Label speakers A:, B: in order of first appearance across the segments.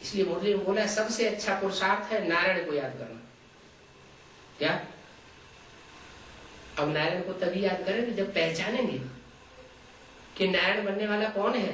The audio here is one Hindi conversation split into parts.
A: इसलिए मुरली में बोला सबसे अच्छा पुरुषार्थ है नारायण को याद करना। क्या? अब नारायण को तभी याद करेंगे जब पहचानेंगे कि नारायण बनने वाला कौन है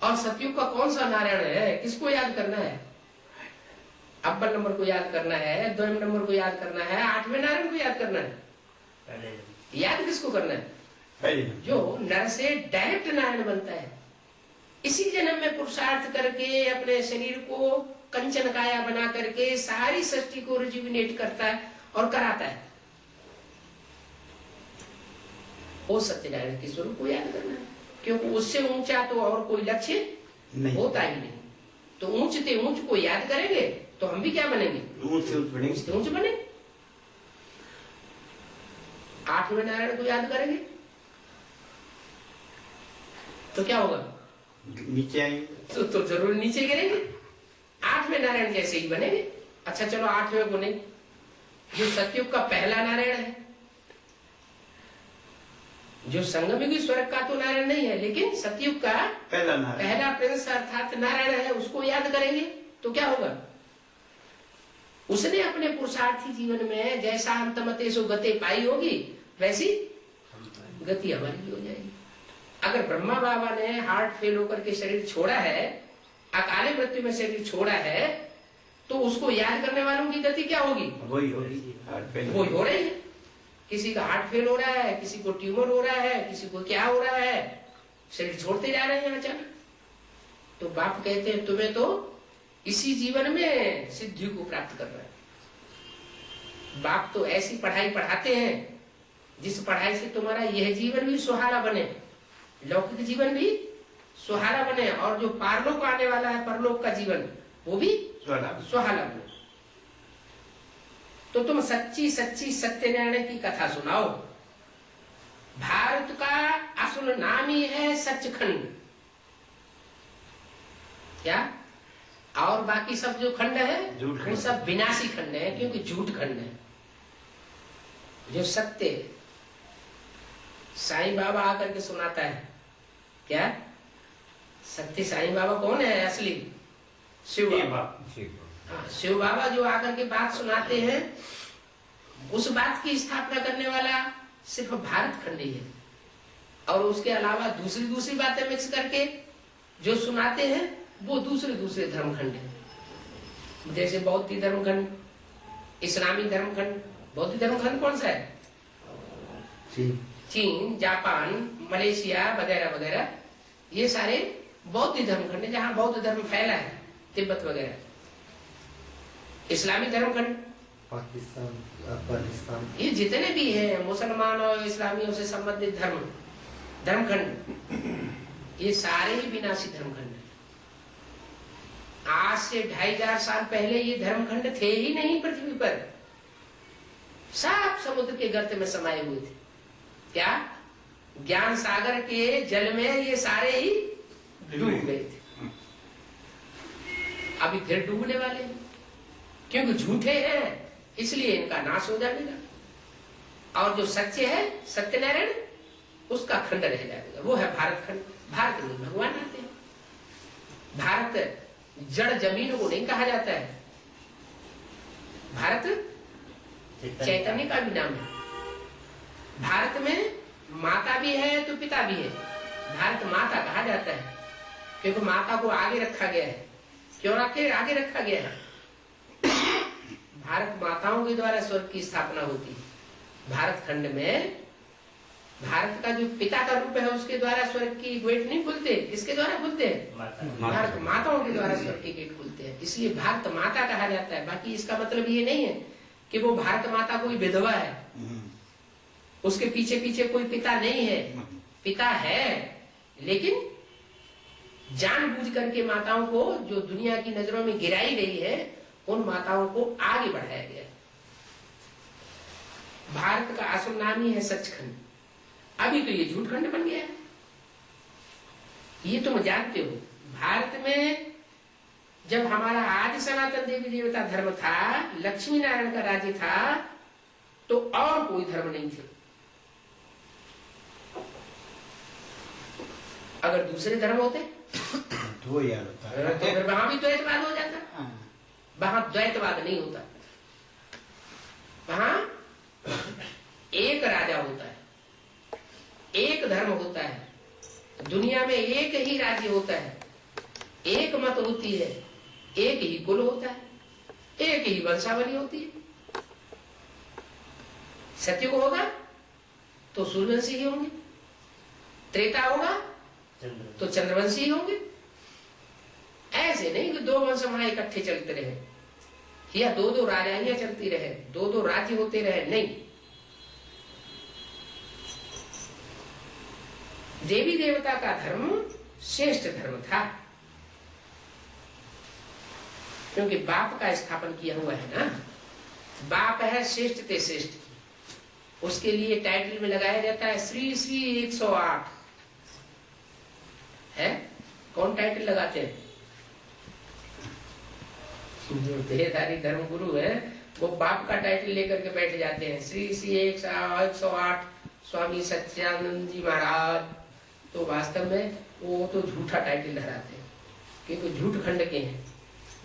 A: और सतयुग का कौन सा नारायण है, किसको याद करना है। अव्वल नंबर को याद करना है, द्वितीय नंबर को याद करना है, 8वें नारायण को याद करना है। याद किसको करना है? जो नर से डायरेक्ट नारायण बनता है। इसी जन्म में पुरुषार्थ करके अपने शरीर को कंचन काया बना करके सारी सृष्टि को रिजुविनेट करता है और कराता है। वो सत्यनारायण के स्वरूप को याद करना है, क्योंकि उससे ऊंचा तो और कोई लक्ष्य होता ही नहीं। तो ऊंचते ऊंच को याद करेंगे तो हम भी क्या बनेंगे? ऊंच बने। 8वें नारायण को याद करेंगे तो क्या होगा?
B: नीचे आएंगे
A: तो जरूर नीचे गिरेंगे। 8वें नारायण जैसे ही बनेंगे। अच्छा चलो 8वें को नहीं, जो सतयुग का पहला नारायण है, जो संगमयुगी स्वर्ग का तो नारायण नहीं है, लेकिन सतयुग का पहला प्रिंस अर्थात नारायण है, उसको याद करेंगे तो क्या होगा? उसने अपने पुरुषार्थी जीवन में जैसा अंतमते सो गति पाई होगी वैसी गति हमारी भी हो जाएगी। अगर ब्रह्मा बाबा ने हार्ट फेल होकर के शरीर छोड़ा है, अकाले मृत्यु में शरीर छोड़ा है, तो उसको याद करने वालों की गति क्या होगी? वही हो रही है। किसी का हार्ट फेल हो रहा है, किसी को ट्यूमर हो रहा है, किसी को क्या हो रहा है, शरीर छोड़ते जा रहे हैं अचानक। तो बाप कहते हैं तुम्हें तो इसी जीवन में सिद्धि को प्राप्त करना है। बाप तो ऐसी पढ़ाई पढ़ाते हैं जिस पढ़ाई से तुम्हारा यह जीवन भी सुहाना बने, लौकिक जीवन भी सुहाना बने, और जो पारलोक आने वाला है परलोक का जीवन वो भी सुहाना बने। तो तुम सच्ची सच्ची सत्यनारायण की कथा सुनाओ। भारत का असल नाम ही है सचखंड। क्या? और बाकी सब जो खंड है वो सब विनाशी खंड है, क्योंकि झूठ खंड है। जो सत्य साईं बाबा आकर के सुनाता है, क्या सत्य साईं बाबा कौन है? असली शिव बाबा। हाँ, शिव बाबा जो आकर के बात सुनाते हैं, उस बात की स्थापना करने वाला सिर्फ भारत खंड ही है, और उसके अलावा दूसरी बातें मिक्स करके जो सुनाते हैं वो दूसरे धर्मखंड है। जैसे बौद्ध धर्मखंड, इस्लामी धर्मखंड। बौद्ध धर्मखंड कौन सा है? चीन, जापान, मलेशिया वगैरह वगैरह, ये सारे बौद्ध धर्मखंड है जहाँ बौद्ध धर्म फैला है, तिब्बत वगैरह। इस्लामी धर्मखंड
B: पाकिस्तान, अफगानिस्तान,
A: ये जितने भी हैं मुसलमान और इस्लामियों से संबंधित धर्मखंड, ये सारे ही विनाशी धर्मखंड हैं। आज से 2500 साल पहले ये धर्मखंड थे ही नहीं पृथ्वी पर, सब समुद्र के गर्त में समाये हुए थे। क्या? ज्ञान सागर के जल में ये सारे ही डूब गए थे। अभी फिर डूबने वाले हैं, क्योंकि झूठे हैं इसलिए इनका नाश हो जाएगा। और जो सच्चे है सत्यनारायण, उसका खंड रह जाएगा, वो है भारत खंड। भारत में भगवान आते हैं। भारत जड़ जमीन को नहीं कहा जाता है, भारत चैतन्य का भी नाम है। भारत में माता भी है तो पिता भी है। भारत माता कहा जाता है क्योंकि माता को आगे रखा गया है। क्यों आगे रखा गया है? भारत माताओं के द्वारा स्वर्ग की स्थापना होती है। भारत खंड में भारत का जो पिता का रूप है उसके द्वारा स्वर्ग की गेट नहीं खुलते। किसके द्वारा खुलते हैं? भारत माताओं के द्वारा स्वर्ग के गेट खुलते हैं, इसलिए भारत माता कहा जाता है। बाकी इसका मतलब ये नहीं है कि वो भारत माता कोई विधवा है, उसके पीछे पीछे कोई पिता नहीं है। पिता है, लेकिन जानबूझ करके माताओं को जो दुनिया की नजरों में गिराई गई है, उन माताओं को आगे बढ़ाया गया। भारत का असल नाम ही है सचखंड। अभी तो ये झूठ खंड बन गया है, ये तुम जानते हो। भारत में जब हमारा आदि सनातन देवी देवता धर्म था, लक्ष्मी नारायण का राज्य था, तो और कोई धर्म नहीं थे। अगर दूसरे धर्म होते
B: दो यार होता है।
A: तो फिर वहां भी द्वैतवाद हो जाता।
B: हाँ।
A: वहां द्वैतवाद नहीं होता, वहां एक राजा होता है, एक धर्म होता है, दुनिया में एक ही राज्य होता है, एक मत होती है, एक ही कुल होता है, एक ही वंशावली होती है। सतयुग होगा तो सूर्यवंशी ही होंगे, त्रेता होगा तो चंद्रवंशी होंगे। ऐसे नहीं कि दो वंश वहां इकट्ठे चलते रहे या दो दो राजाइयां चलती रहे, दो दो राज्य होते रहे, नहीं। देवी देवता का धर्म श्रेष्ठ धर्म था, क्योंकि बाप का स्थापन किया हुआ है ना। बाप है श्रेष्ठ ते श्रेष्ठ, उसके लिए टाइटल में लगाया जाता है श्री श्री 108 है। कौन टाइटल लगाते हैं? जो देहधारी धर्म गुरु है वो बाप का टाइटल लेकर के बैठ जाते हैं, श्री श्री 108 स्वामी सच्चिदानंद जी महाराज। तो वास्तव में वो तो झूठा टाइटल लहराते हैं, क्योंकि झूठ खंड के हैं।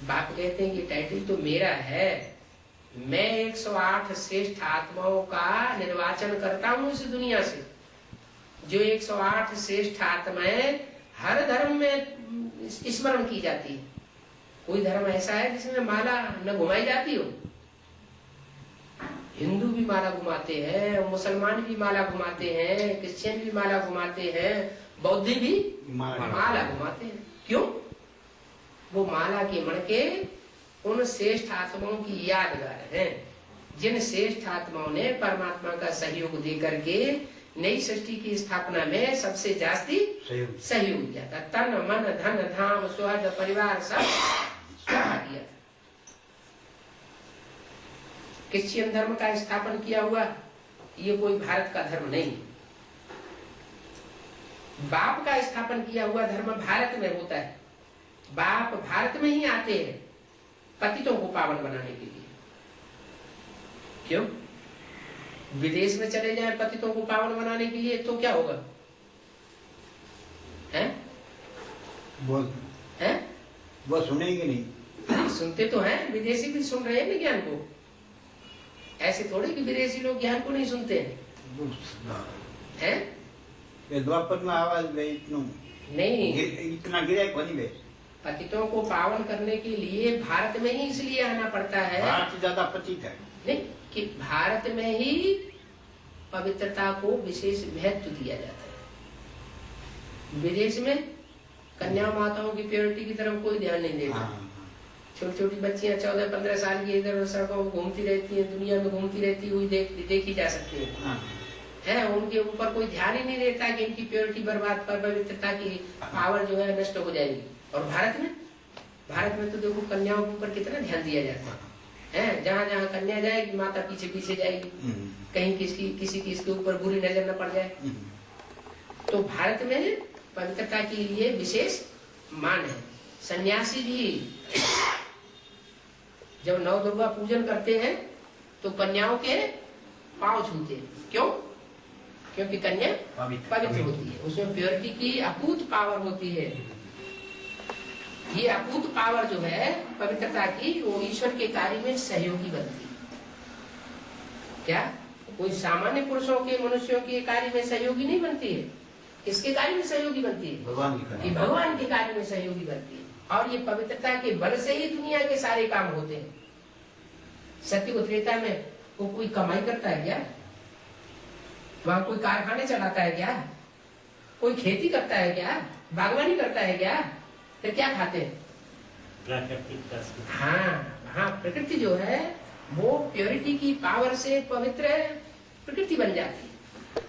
A: बाप कहते हैं कि टाइटल तो मेरा है, मैं 108 श्रेष्ठ आत्माओं का निर्वाचन करता हूं इस दुनिया से। जो 108 श्रेष्ठ आत्माएं हर धर्म में स्मरण की जाती है। कोई धर्म ऐसा है जिसमें माला न घुमाई जाती हो? हिंदू भी माला घुमाते हैं, मुसलमान भी माला घुमाते हैं, क्रिश्चियन भी माला घुमाते हैं, बौद्ध भी माला घुमाते हैं। क्यों? वो माला के मणके उन श्रेष्ठ आत्माओं की यादगार है, जिन श्रेष्ठ आत्माओं ने परमात्मा का सहयोग दे करके नई सृष्टि की स्थापना में सबसे जास्ती सहयोग दिया था। तन मन धन धाम स्वर्ग परिवार सब स्वाहा दिया था। क्रिश्चियन धर्म का स्थापन किया हुआ ये कोई भारत का धर्म नहीं। बाप का स्थापन किया हुआ धर्म भारत में होता है। बाप भारत में ही आते हैं पतितों को पावन बनाने के लिए। क्यों? विदेश में चले जाए पतितों को पावन बनाने के लिए तो क्या होगा? हैं?
B: वो सुनेंगे नहीं।
A: सुनते तो हैं, विदेशी भी सुन रहे हैं ना ज्ञान को। ऐसे थोड़े कि विदेशी लोग ज्ञान को नहीं सुनते हैं।
B: ये द्वापर में आवाज
A: नहीं,
B: इतना गिरे को नहीं।
A: पतितों को पावन करने के लिए भारत में ही इसलिए आना पड़ता है।
B: भारत से ज्यादा पतित है
A: नहीं कि भारत में ही पवित्रता को विशेष महत्व दिया जाता है। विदेश में कन्या माताओं की प्योरिटी की तरफ कोई ध्यान नहीं देता। छोटी छोटी बच्चियां 14-15 साल की इधर सड़कों में घूमती रहती हैं, दुनिया में घूमती रहती हुई देखी जा सकती है। उनके ऊपर कोई ध्यान ही नहीं देता कि इनकी प्योरिटी बर्बाद, पवित्रता की पावर जो है नष्ट हो जाएगी। और भारत में तो देखो कन्याओं के ऊपर कितना ध्यान दिया जाता है। जहाँ जहाँ कन्या जाएगी माता पीछे पीछे जाएगी, कहीं किसी की इसके ऊपर बुरी नजर न पड़ जाए। तो भारत में पवित्रता के लिए विशेष मान है। सन्यासी भी जब नव दुर्गा पूजन करते हैं तो कन्याओं के पांव छूते हैं। क्यों? क्योंकि कन्या पवित्र होती है, उसमें प्योरिटी की अकूत पावर होती है। ये अकूत पावर जो है पवित्रता की, वो ईश्वर के कार्य में सहयोगी बनती है। क्या कोई सामान्य पुरुषों के, मनुष्यों के कार्य में सहयोगी नहीं बनती है? किसके कार्य में सहयोगी बनती है? भगवान के कार्य में सहयोगी बनती है। और ये पवित्रता के बल से ही दुनिया के सारे काम होते हैं। सत्य त्रेता में वो कोई कमाई करता है क्या? वहां कोई कारखाने चलाता है क्या? कोई खेती करता है क्या? बागवानी करता है क्या? फिर क्या खाते हैं? हाँ, प्रकृति जो है वो प्योरिटी की पावर से पवित्र प्रकृति बन जाती है।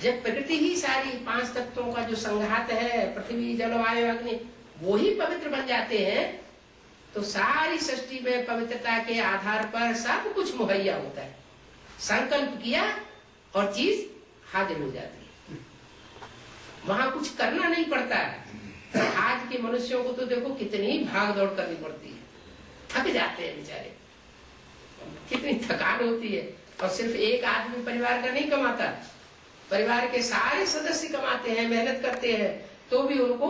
A: जब प्रकृति ही सारी 5 तत्वों का जो संघात है, पृथ्वी जल वायु अग्नि, वो ही पवित्र बन जाते हैं, तो सारी सृष्टि में पवित्रता के आधार पर सब कुछ मुहैया होता है। संकल्प किया और चीज हाजिर हो जाती है। वहां कुछ करना नहीं पड़ता है। आज के मनुष्यों को तो देखो कितनी भाग दौड़ करनी पड़ती है, थक जाते हैं बेचारे, कितनी थकान होती है। और सिर्फ एक आदमी परिवार का नहीं कमाता, परिवार के सारे सदस्य कमाते हैं, मेहनत करते हैं, तो भी उनको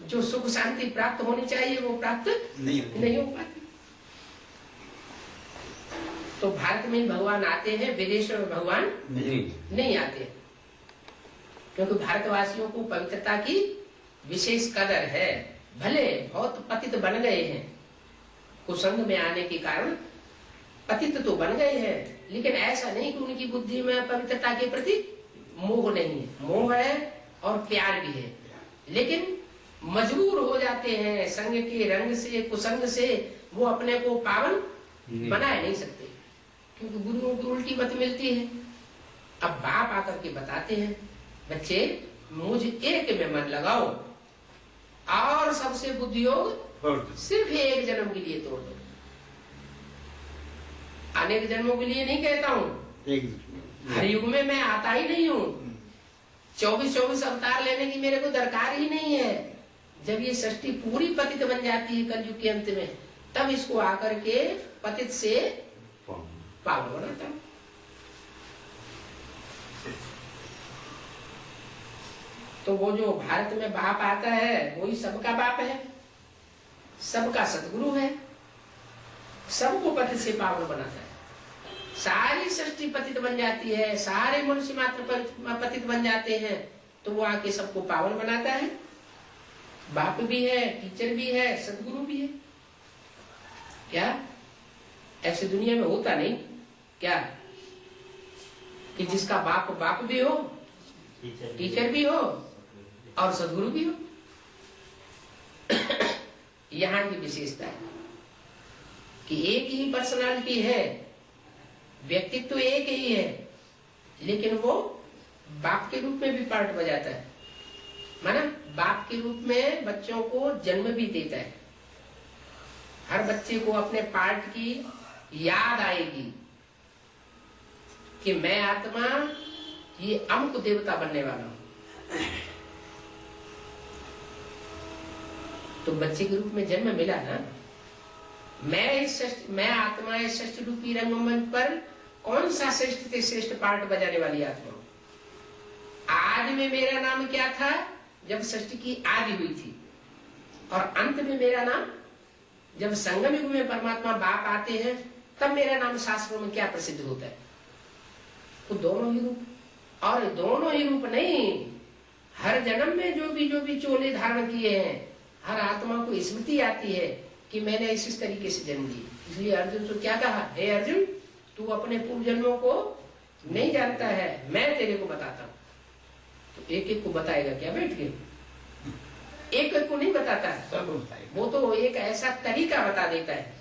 A: जो सुख शांति प्राप्त होनी चाहिए वो प्राप्त नहीं हो पाती। तो भारत में ही भगवान आते हैं, विदेशों में भगवान नहीं आते, क्योंकि भारतवासियों को पवित्रता की विशेष कदर है। भले बहुत पतित बन गए हैं, कुसंग में आने के कारण पतित तो बन गए हैं, लेकिन ऐसा नहीं कि उनकी बुद्धि में पवित्रता के प्रति मोह नहीं है। मोह है और प्यार भी है, लेकिन मजबूर हो जाते हैं संग के रंग से, कुसंग से वो अपने को पावन बना नहीं सकते, क्योंकि गुरुओं की उल्टी मत मिलती है। अब बाप आकर के बताते हैं, बच्चे मुझ एक में मन लगाओ और सबसे बुद्धि योग सिर्फ एक जन्म के लिए तोड़ दो। अनेक जन्मों के लिए नहीं कहता हूँ, हर युग में मैं आता ही नहीं हूँ। 24-24 अवतार लेने की मेरे को दरकार ही नहीं है। जब ये सृष्टि पूरी पतित बन जाती है कलयुग के अंत में, तब इसको आकर के पतित से पावन बनाता हूँ। तो वो जो भारत में बाप आता है वही सबका बाप है, सबका सदगुरु है, सबको पतित से पावन बनाता है। सारी सृष्टि पतित बन जाती है, सारे मनुष्य मात्र पतित बन जाते हैं, तो वो आके सबको पावन बनाता है। बाप भी है, टीचर भी है, सदगुरु भी है। क्या ऐसे दुनिया में होता नहीं क्या कि जिसका बाप बाप भी हो, टीचर भी हो और सदगुरु भी हो? यहाँ की विशेषता है कि एक ही पर्सनालिटी है, व्यक्तित्व तो एक ही है, लेकिन वो बाप के रूप में भी पार्ट बजाता है। माना बाप के रूप में बच्चों को जन्म भी देता है। हर बच्चे को अपने पार्ट की याद आएगी कि मैं आत्मा ये अमुक देवता बनने वाला हूं। तो बच्चे के रूप में जन्म मिला ना। मैं आत्मा इस सृष्टि रूपी रंगमंच पर कौन सा श्रेष्ठ से श्रेष्ठ पार्ट बजाने वाली आत्मा हूं। आज में मेरा नाम क्या था जब सृष्टि की आदि हुई थी, और अंत में मेरा नाम जब संगम युग में परमात्मा बाप आते हैं तब मेरा नाम शास्त्रों में क्या प्रसिद्ध होता है। तो दोनों ही रूप, और दोनों ही रूप नहीं, हर जन्म में जो भी चोले धारण किए हैं, हर आत्मा को स्मृति आती है कि मैंने इस तरीके से जन्म ली। इसलिए अर्जुन तो क्या कहा, हे अर्जुन तू अपने पूर्व जन्मों को नहीं जानता है, मैं तेरे को बताता हूं। तो एक एक को बताएगा क्या बैठ के? एक एक को नहीं बताता है, वो तो एक ऐसा तरीका बता देता है,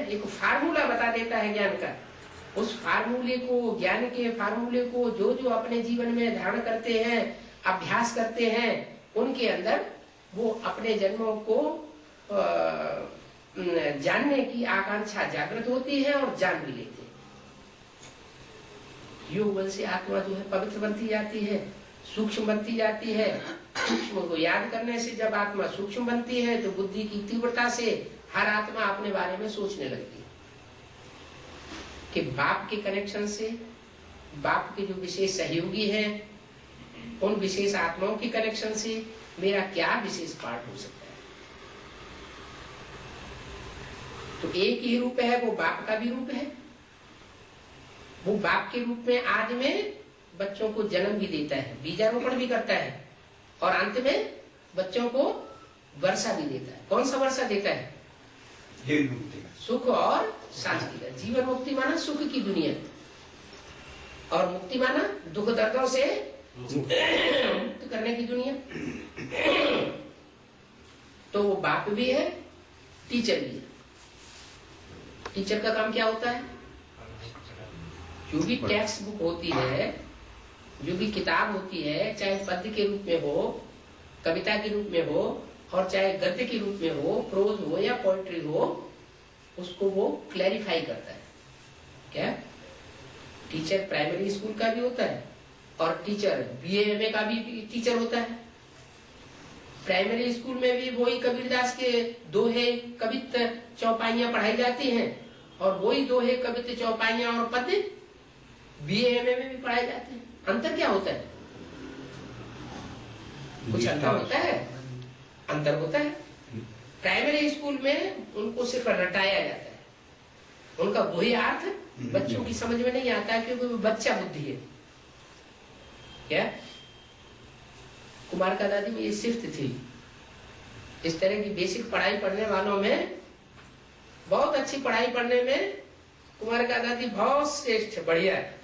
A: एक फार्मूला बता देता है ज्ञान का। उस फार्मूले को, ज्ञान के फार्मूले को जो जो अपने जीवन में धारण करते हैं, अभ्यास करते हैं, उनके अंदर वो अपने जन्मों को जानने की आकांक्षा जागृत होती है और जान भी लेते हैं। योग बल से आत्मा जो है पवित्र बनती जाती है, सूक्ष्म बनती जाती है। सूक्ष्म को याद करने से जब आत्मा सूक्ष्म बनती है तो बुद्धि की तीव्रता से हर आत्मा अपने बारे में सोचने लगती है कि बाप के कनेक्शन से, बाप के जो विशेष सहयोगी हैं, उन विशेष आत्माओं के कनेक्शन से मेरा क्या विशेष पार्ट हो सकता है। तो एक ही रूप है, वो बाप का भी रूप है। वो बाप के रूप में आज में बच्चों को जन्म भी देता है, बीजारोपण भी करता है, और अंत में बच्चों को वर्षा भी देता है। कौन सा वर्षा देता है? सुख और शांति का। जीवन मुक्ति माना सुख की दुनिया, और मुक्ति माना दुख दर्दों से मुक्त करने की दुनिया। तो वो बाप भी है, टीचर भी है। टीचर का काम क्या होता है? जो भी टेक्स्ट बुक होती है, जो भी किताब होती है, चाहे पद्य के रूप में हो, कविता के रूप में हो, और चाहे गद्य के रूप में हो, प्रोज हो या पोएट्री हो, उसको वो क्लैरिफाई करता है। क्या? टीचर प्राइमरी स्कूल का भी होता है, और टीचर बीए एमए का भी टीचर होता है। प्राइमरी स्कूल में भी वही कबीरदास के दोहे, कवित्त, चौपाइयां पढ़ाई जाती हैं, और वही दोहे, कवित्त, चौपाइयां और पद्य बीए एमए में भी पढ़ाए जाते हैं। अंतर क्या होता है? कुछ अंतर होता है? अंतर होता है। प्राइमरी स्कूल में उनको सिर्फ रटाया जाता है, उनका वही अर्थ बच्चों की समझ में नहीं आता है, क्योंकि वो बच्चा बुद्धि है। क्या कुमार का दादी में ये सिफ्त थी। इस तरह की बेसिक पढ़ाई पढ़ने वालों में, बहुत अच्छी पढ़ाई पढ़ने में कुमार का दादी बहुत श्रेष्ठ, बढ़िया है।